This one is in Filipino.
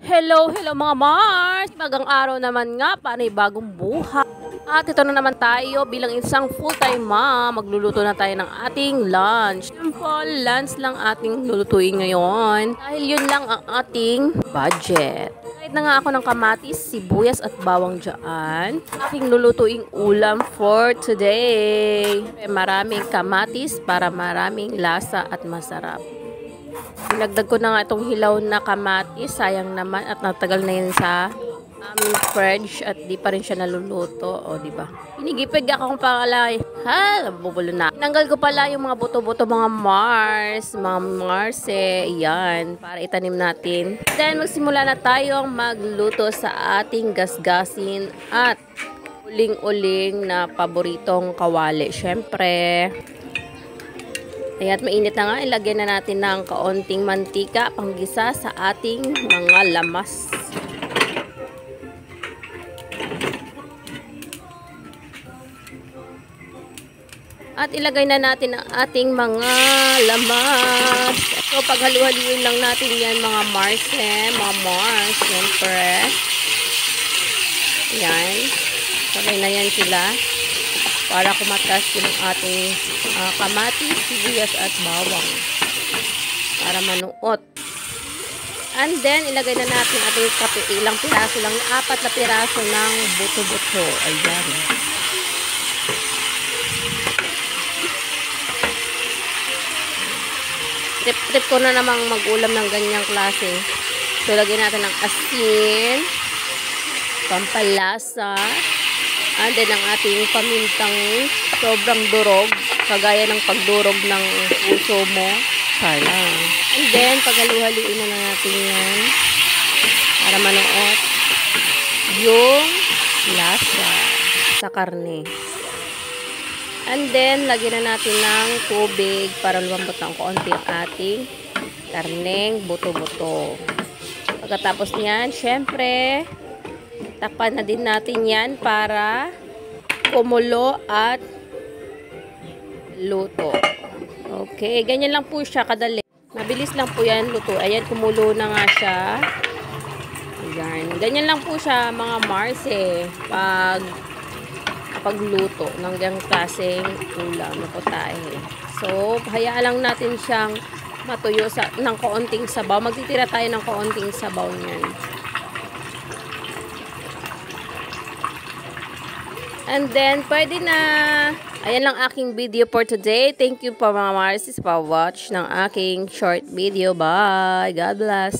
Hello, hello mga Mars! Bagang araw naman nga, panibagong buhay. At ito na naman tayo bilang isang full-time mom. Magluluto na tayo ng ating lunch. Simple lunch lang ating lulutuin ngayon. Dahil yun lang ang ating budget. Kahit na nga ako ng kamatis, sibuyas at bawang dyan. Aking lulutuing ulam for today. Maraming kamatis para maraming lasa at masarap. Nilagdag ko na nga itong hilaw na kamatis. Sayang naman at natagal na yun sa aming fridge at di pa rin siya naluluto. O, diba? Pinigipig akong pala. Ha? Bubulo na. Tinanggal ko pala yung mga buto-buto, mga Mars. Mga Marse. Yan. Para itanim natin. Then, magsimula na tayong magluto sa ating gasgasin at uling-uling na paboritong kawali. Syempre. Ayan, mainit na nga. Ilagyan na natin ng kaunting mantika panggisa sa ating mga lamas. At ilagay na natin ang ating mga lamas. So, paghalu-haluin lang natin yan mga Mars, mga Mars, siyempre. Ayan. Sabay na yan sila. Para kumatas yung ating kamatis, sibuyas at bawang. Para manuot. And then, ilagay na natin ating ilang piraso lang, 4 na piraso ng buto-buto. Ayan. Trip ko na namang mag-ulam ng ganyang klase. So, lagyan natin ng asin, pampalasa, and then ang ating pamintang sobrang durog, kagaya ng pagdurog ng puso mo. Sayang. And then, paghalu-haluin na lang natin yan para manuot yung lasa sa karne. And then, lagyan na natin ng tubig para lumambot ng konti ang ating karneng buto-buto. Pagkatapos niyan, syempre, takpan na din natin yan para kumulo at luto. Okay, ganyan lang po siya kadali. Mabilis lang po yan luto. Ayan, kumulo na nga siya. Ayan, ganyan lang po siya mga Mars pagluto ng ganyang klaseng ulam na putahe. So, hayaan lang natin siyang matuyo ng kaunting sabaw. Magtitira tayo ng kaunting sabaw niyan. And then, pwede na. Ayan lang aking video for today. Thank you po mga Marsis for watch ng aking short video. Bye! God bless!